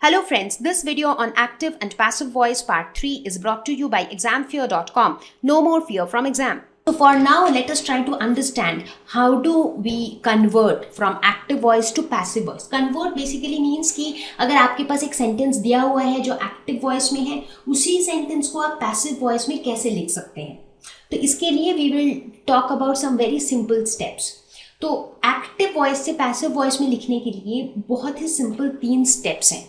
Hello friends, this video on active and passive voice part 3 is brought to you by examfear.com. No more fear from exam. So for now, let us try to understand how do we convert from active voice to passive voice. Convert basically means कि अगर आपके पास एक sentence दिया हुआ है जो active voice में है, उसी सेंटेंस को आप पैसिव वॉइस में कैसे लिख सकते हैं. तो इसके लिए we will talk about some very simple steps. तो एक्टिव वॉइस से पैसिव वॉइस में लिखने के लिए बहुत ही सिंपल 3 स्टेप्स हैं.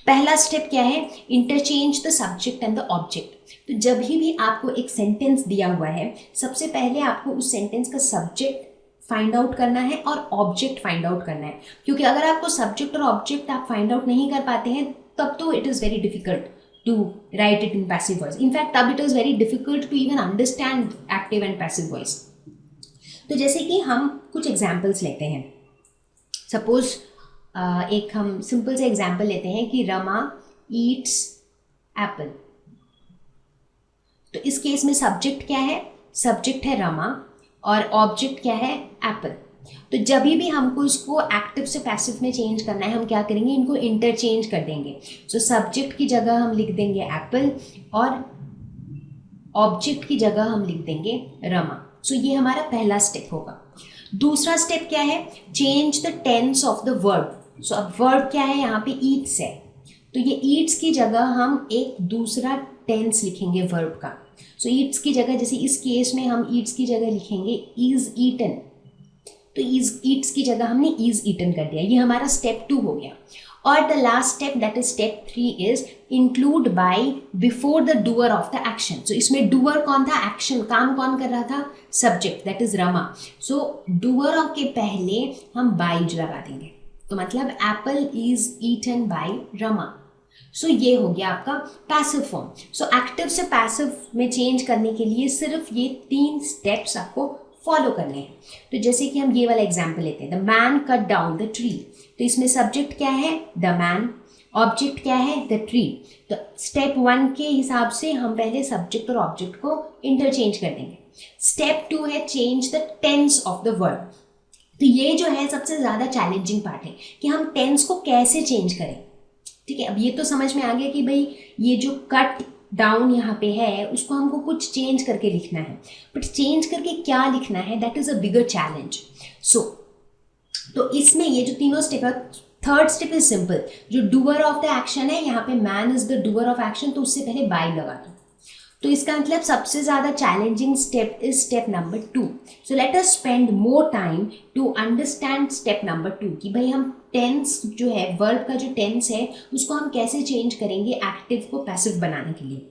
पहला स्टेप क्या है? Interchange the subject and the object. तो जब भी आपको एक सेंटेंस दिया हुआ है, सबसे पहले आपको उस सेंटेंस का सब्जेक्ट फाइंड आउट करना है और ऑब्जेक्ट फाइंड आउट करना है. क्योंकि अगर आपको सब्जेक्ट और ऑब्जेक्ट आप फाइंड आउट नहीं कर पाते हैं, तब तो it is very difficult to write it in passive voice. In fact तब it is very difficult to even understand active and passive voice. तो जैसे कि हम कुछ एग्जाम्पल्स लेते हैं. सपोज एक हम सिंपल से एग्जाम्पल लेते हैं कि रमा ईट्स एप्पल. तो इस केस में सब्जेक्ट क्या है? सब्जेक्ट है रमा और ऑब्जेक्ट क्या है? एप्पल. तो जब भी हमको इसको एक्टिव से पैसिव में चेंज करना है, हम क्या करेंगे? इनको इंटरचेंज कर देंगे. सो सब्जेक्ट की जगह हम लिख देंगे एप्पल और ऑब्जेक्ट की जगह हम लिख देंगे रमा. सो ये हमारा पहला स्टेप होगा. दूसरा स्टेप क्या है? Change the tense of the verb. So अब वर्ब क्या है? यहाँ पे ईट्स है. तो ये ईट्स की जगह हम एक दूसरा टेंस लिखेंगे वर्ब का. सो ईट्स की जगह, जैसे इस केस में हम ईट्स की जगह लिखेंगे इज ईटन. तो इज ईट्स की जगह हमने इज ईटन कर दिया. ये हमारा स्टेप 2 हो गया. और the last step that is step 3 is include by before the doer of the action. So इसमें डूअर कौन था? एक्शन, काम कौन कर रहा था? Subject, that is Rama. So doer के पहले हम बाय लगा देंगे. तो मतलब apple is eaten by Rama. So ये हो गया आपका पैसिव फॉर्म. सो एक्टिव से पैसिव में चेंज करने के लिए सिर्फ ये 3 स्टेप्स आपको फॉलो करने हैं. तो जैसे कि हम ये वाला एग्जाम्पल लेते हैं, the man cut down the tree. तो इसमें सब्जेक्ट क्या है? The man. ऑब्जेक्ट क्या है? The tree. तो स्टेप 1 के हिसाब से हम पहले सब्जेक्ट और ऑब्जेक्ट को इंटरचेंज कर देंगे. स्टेप 2 है change the tense of the verb. तो ये जो है सबसे ज़्यादा चैलेंजिंग पार्ट है कि हम टेंस को कैसे चेंज करें. ठीक है, अब ये तो समझ में आ गया कि भाई ये जो कट डाउन यहाँ पे है उसको हमको कुछ चेंज करके लिखना है. बट चेंज करके क्या लिखना है, that is a bigger challenge. So तो इसमें ये जो तीनों स्टेप है, थर्ड स्टेप इज सिंपल. जो डूअर ऑफ द एक्शन है, यहाँ पे man is the doer of action, तो उससे पहले बाय लगा दो. तो इसका मतलब सबसे ज़्यादा challenging step is step number 2. So let us spend more time to understand step number 2 कि भाई हम टेंस जो है, वर्ब का जो टेंस है, उसको हम कैसे चेंज करेंगे एक्टिव को पैसिव बनाने के लिए.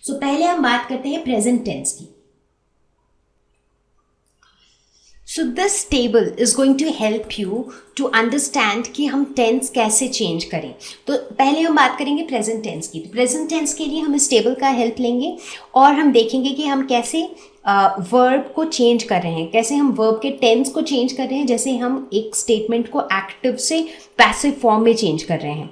सो पहले हम बात करते हैं प्रेजेंट टेंस की. So this table is going to help you to understand कि हम टेंस कैसे चेंज करें. तो पहले हम बात करेंगे प्रेजेंट टेंस की. तो प्रेजेंट टेंस के लिए हम इस टेबल का हेल्प लेंगे और हम देखेंगे कि हम कैसे वर्ब को चेंज कर रहे हैं, कैसे हम वर्ब के टेंस को चेंज कर रहे हैं, जैसे हम एक स्टेटमेंट को एक्टिव से पैसिव फॉर्म में चेंज कर रहे हैं.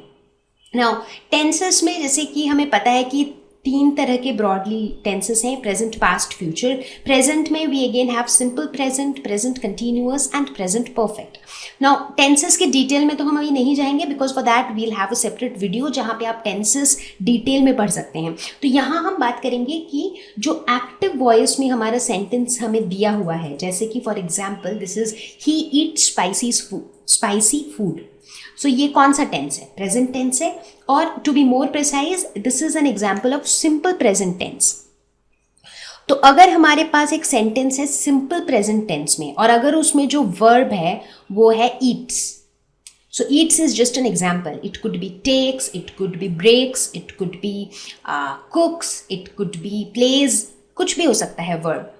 नाउ टेंसेस में जैसे कि हमें पता है कि 3 तरह के ब्रॉडली टेंसेस हैं, प्रेजेंट, पास्ट, फ्यूचर. प्रेजेंट में we again have simple present, present continuous and present perfect. Now tenses के डिटेल में तो हम अभी नहीं जाएंगे, because for that we'll have a separate video जहाँ पे आप टेंसेस डिटेल में पढ़ सकते हैं. तो यहाँ हम बात करेंगे कि जो एक्टिव वॉइस में हमारा सेंटेंस हमें दिया हुआ है, जैसे कि for example this is he eat spicy food. So ये कौन सा टेंस है? प्रेजेंट टेंस है. और to be more precise, this is an example of simple present tense. तो अगर हमारे पास एक सेंटेंस है सिंपल प्रेजेंट टेंस में और अगर उसमें जो वर्ब है वो है eats. So eats is just an example. It could be takes, it could be breaks, it could be cooks, it could be plays, कुछ भी हो सकता है वर्ब.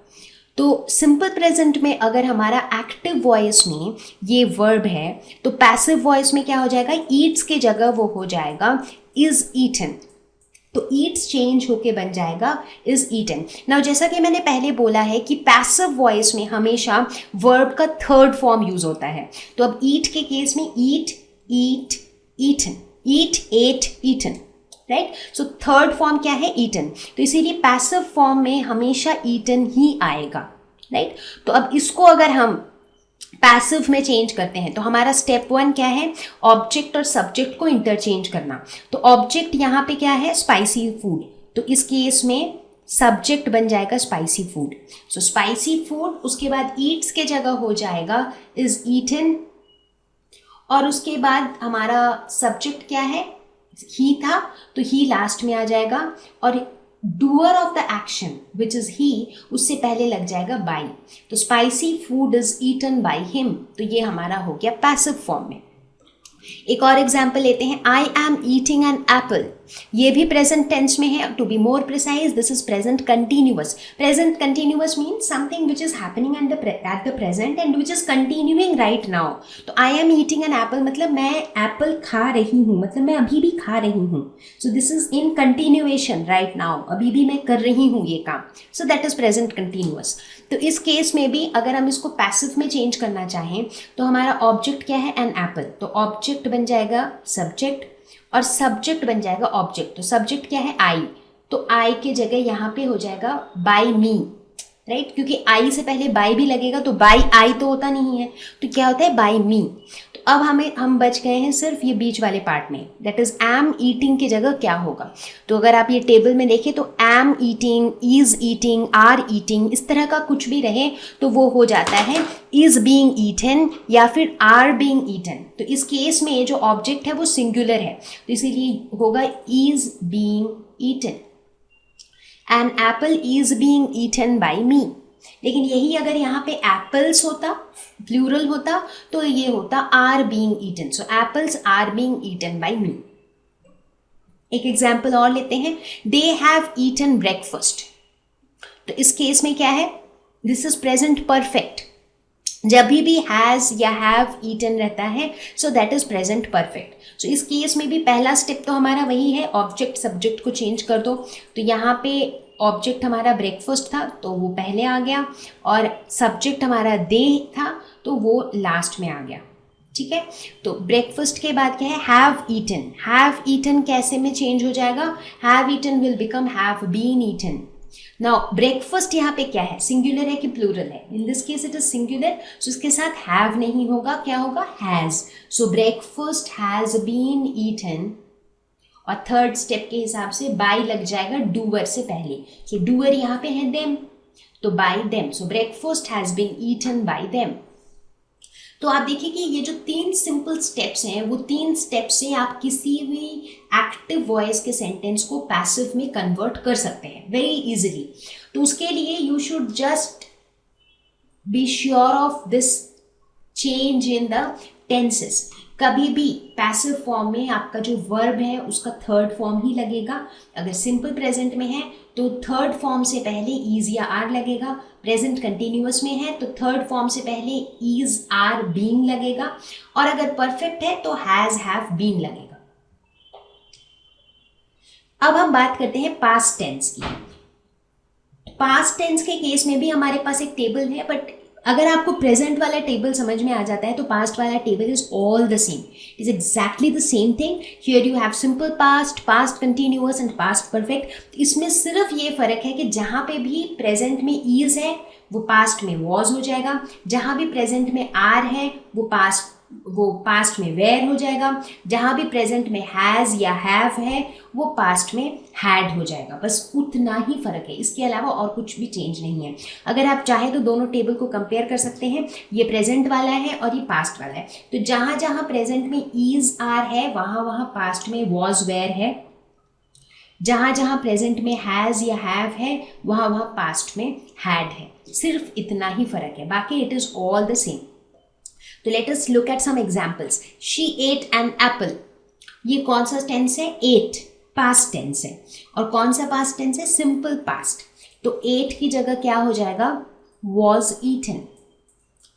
तो सिंपल प्रेजेंट में अगर हमारा एक्टिव वॉइस में ये वर्ब है, तो पैसिव वॉइस में क्या हो जाएगा? ईट्स के जगह वो हो जाएगा इज ईटन. तो ईट्स चेंज होके बन जाएगा इज ईटन. नाउ जैसा कि मैंने पहले बोला है कि पैसिव वॉइस में हमेशा वर्ब का थर्ड फॉर्म यूज होता है. तो अब ईट के केस में eat, eat, eaten, eat, ate, eaten, right. So third form क्या है? ईटन. तो इसीलिए पैसिव फॉर्म में हमेशा ईटन ही आएगा, राइट. तो अब इसको अगर हम पैसिव में चेंज करते हैं। तो हमारा स्टेप 1 क्या है, ऑब्जेक्ट और सब्जेक्ट को इंटरचेंज करना। तो ऑब्जेक्ट यहाँ पे क्या है, स्पाइसी फूड, तो इस केस में सब्जेक्ट बन जाएगा स्पाइसी फूड। सो स्पाइसी फूड, उसके बाद ईट्स के जगह हो जाएगा इज ईटन, और उसके बाद हमारा सब्जेक्ट क्या है, ही था, तो ही लास्ट में आ जाएगा, और doer of the action which is he उससे पहले लग जाएगा बाई। तो spicy food is eaten by him, तो ये हमारा हो गया पैसिव फॉर्म में। एक और एग्जाम्पल लेते हैं, I am eating an apple, ये भी प्रेजेंट टेंस में है। To be more precise, this is present continuous. Present continuous means something which is happening at the present and which is continuing right now. तो I am eating an apple मतलब मैं Apple खा रही हूँ, मतलब मैं अभी भी खा रही हूँ। So this is in continuation right now, अभी भी मैं कर रही हूँ ये काम। सो दैट इज प्रेजेंट कंटिन्यूअस। तो इस केस में भी अगर हम इसको पैसिव में चेंज करना चाहें तो हमारा ऑब्जेक्ट क्या है, एन एप्पल, तो ऑब्जेक्ट बन जाएगा सब्जेक्ट और सब्जेक्ट बन जाएगा ऑब्जेक्ट। तो सब्जेक्ट क्या है, आई, तो आई के जगह यहाँ पे हो जाएगा बाई मी, राइट, क्योंकि आई से पहले बाई भी लगेगा तो बाई आई तो होता नहीं है, तो क्या होता है बाई मी। तो अब हम बच गए हैं सिर्फ ये बीच वाले पार्ट में, दैट इज एम ईटिंग की जगह क्या होगा। तो अगर आप ये टेबल में देखें तो am eating, is eating, are eating, इस तरह का कुछ भी रहे तो वो हो जाता है इज बीइंग ईटन या फिर आर बीइंग ईटन। तो इस केस में जो ऑब्जेक्ट है वो सिंगुलर है, तो इसीलिए होगा is being eaten, an apple is being eaten by me. लेकिन यही अगर यहाँ पे एप्पल्स होता, प्लूरल होता, तो ये होता are being eaten. So apples are being eaten by me. एक एग्जाम्पल और लेते हैं, दे हैव ईटन ब्रेकफास्ट। तो इस केस में क्या है, दिस इज प्रेजेंट परफेक्ट। जब भी हैज या हैव ईटन रहता है so that is present perfect. So इस केस में भी पहला स्टेप तो हमारा वही है, ऑब्जेक्ट सब्जेक्ट को चेंज कर दो। तो यहाँ पे ऑब्जेक्ट हमारा ब्रेकफास्ट था तो वो पहले आ गया, और सब्जेक्ट हमारा दे था तो वो लास्ट में आ गया, ठीक है। तो ब्रेकफास्ट के बाद क्या है, हैव ईटन। हैव ईटन कैसे में चेंज हो जाएगा, have eaten will become have been eaten. Now breakfast यहाँ पे क्या है, सिंगुलर है कि प्लूरल है, in this case it is singular, so इसके साथ हैव नहीं होगा, क्या होगा, has. So breakfast has been eaten, और थर्ड स्टेप के हिसाब से बाय लग जाएगा डूअर से पहले, कि डूअर यहाँ पे है देम, तो by them. So breakfast has been eaten by them. तो आप देखिए कि ये जो 3 सिंपल स्टेप्स हैं वो 3 स्टेप से आप किसी भी एक्टिव वॉइस के सेंटेंस को पैसिव में कन्वर्ट कर सकते हैं वेरी इजीली। तो उसके लिए you should just be sure of this change in the tenses. कभी भी पैसिव फॉर्म में आपका जो वर्ब है उसका थर्ड फॉर्म ही लगेगा। अगर सिंपल प्रेजेंट में है तो थर्ड फॉर्म से पहले इज या आर लगेगा। प्रेजेंट कंटिन्यूअस में है तो थर्ड फॉर्म से पहले इज आर बीइंग लगेगा, और अगर परफेक्ट है तो हैज हैव बीन लगेगा। अब हम बात करते हैं पास्ट टेंस की। पास्ट टेंस के केस में भी हमारे पास एक टेबल है, बट अगर आपको प्रेजेंट वाला टेबल समझ में आ जाता है तो पास्ट वाला table is all the same, it is exactly the same thing. Here you have simple past, past continuous and past perfect. इसमें सिर्फ ये फर्क है कि जहां पे भी प्रेजेंट में इज है वो पास्ट में वॉज हो जाएगा, जहां भी प्रेजेंट में आर है वो पास्ट में वेयर हो जाएगा, जहां भी प्रेजेंट में हैज या हैव है वो पास्ट में हैड हो जाएगा। बस उतना ही फर्क है, इसके अलावा और कुछ भी चेंज नहीं है। अगर आप चाहे तो दोनों टेबल को कंपेयर कर सकते हैं, ये प्रेजेंट वाला है और ये पास्ट वाला है। तो जहां जहां प्रेजेंट में इज आर है वहां वहां पास्ट में वॉज वेयर है, जहां जहां प्रेजेंट में हैज या हैव है वहां वहां पास्ट में हैड है। सिर्फ इतना ही फर्क है, बाकी it is all the same. तो let us look at some examples. She ate an apple, ये कौन सा टेंस है, एट, पास्ट टेंस है। और कौन सा पास्ट टेंस है, सिंपल पास्ट। तो एट की जगह क्या हो जाएगा, वॉज ईटन,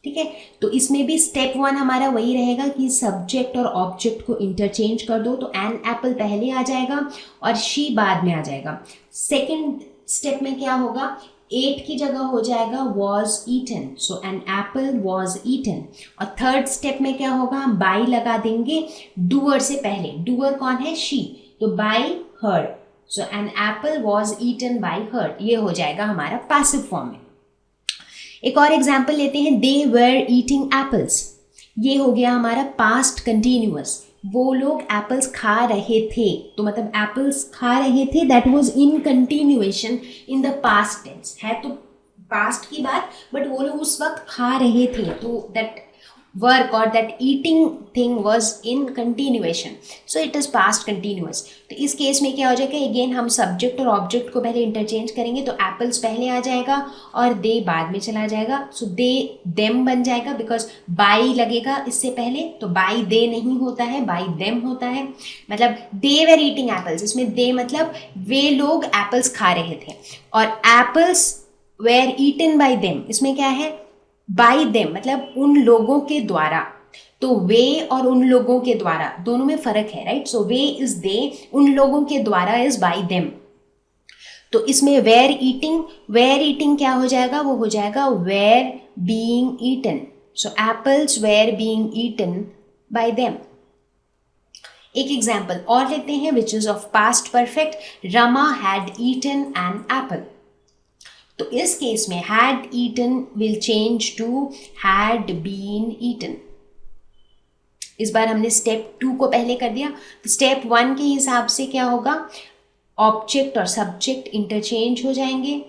ठीक है। तो इसमें भी स्टेप 1 हमारा वही रहेगा कि सब्जेक्ट और ऑब्जेक्ट को इंटरचेंज कर दो, तो एन एप्पल पहले आ जाएगा और शी बाद में आ जाएगा। सेकेंड स्टेप में क्या होगा, एट की जगह हो जाएगा was eaten, so an apple was eaten. और थर्ड स्टेप में क्या होगा, हम बाई लगा देंगे डूअर से पहले। डूअर कौन है, शी, तो by her, so an apple was eaten by her. ये हो जाएगा हमारा पैसिव फॉर्म में। एक और एग्जाम्पल लेते हैं, दे वर ईटिंग एप्पल्स। ये हो गया हमारा पास्ट कंटिन्यूअस, वो लोग एप्पल्स खा रहे थे, तो मतलब एप्पल्स खा रहे थे, that was in continuation in the past tense, है तो पास्ट की बात, बट वो लोग उस वक्त खा रहे थे, तो दैट वर्क और that eating thing was in continuation, so it is past continuous. तो इस केस में क्या हो जाएगा, अगेन हम सब्जेक्ट और ऑब्जेक्ट को पहले इंटरचेंज करेंगे, तो एप्पल्स पहले आ जाएगा और दे बाद में चला जाएगा, सो दे देम बन जाएगा, बिकॉज बाई लगेगा इससे पहले, तो बाई दे नहीं होता है, बाई देम होता है। मतलब दे वर ईटिंग एप्पल्स, इसमें दे मतलब वे लोग एप्पल्स खा रहे थे, और apples were eaten by them, इसमें क्या है, बाई देम मतलब उन लोगों के द्वारा, तो वे और उन लोगों के द्वारा दोनों में फर्क है, right. So way is they, उन लोगों के द्वारा इज बाई देम। तो इसमें वेर ईटिंग क्या हो जाएगा, वो हो जाएगा were being eaten, so apples were being eaten by them. एक एग्जाम्पल और लेते हैं which is of past perfect, Rama had eaten an apple. तो इस केस में had eaten will change to had been eaten। इस बार हमने स्टेप 2 को पहले कर दिया, तो स्टेप 1 के हिसाब से क्या होगा, ऑब्जेक्ट और सब्जेक्ट इंटरचेंज हो जाएंगे।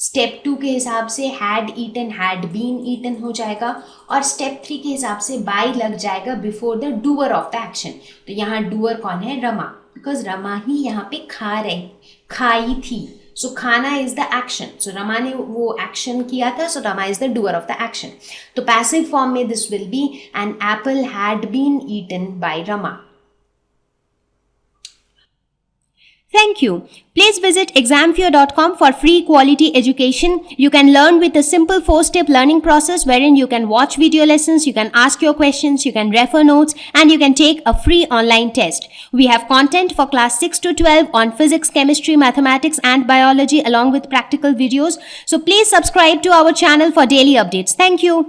स्टेप 2 के हिसाब से had eaten had been eaten हो जाएगा, और स्टेप 3 के हिसाब से by लग जाएगा before the doer of the action. तो यहाँ डूअर कौन है, रमा, बिकॉज रमा ही यहाँ पे खाई थी, सो खाना is the action, so Rama ने वो एक्शन किया था, so Rama is the doer of the action. तो पैसिव फॉर्म में this will be an apple had been eaten by Rama. Thank you. Please visit examfear.com for free quality education. You can learn with a simple 4-step learning process wherein you can watch video lessons, you can ask your questions, you can refer notes, and you can take a free online test. We have content for class 6 to 12 on physics, chemistry, mathematics, and biology along with practical videos. So please subscribe to our channel for daily updates. Thank you.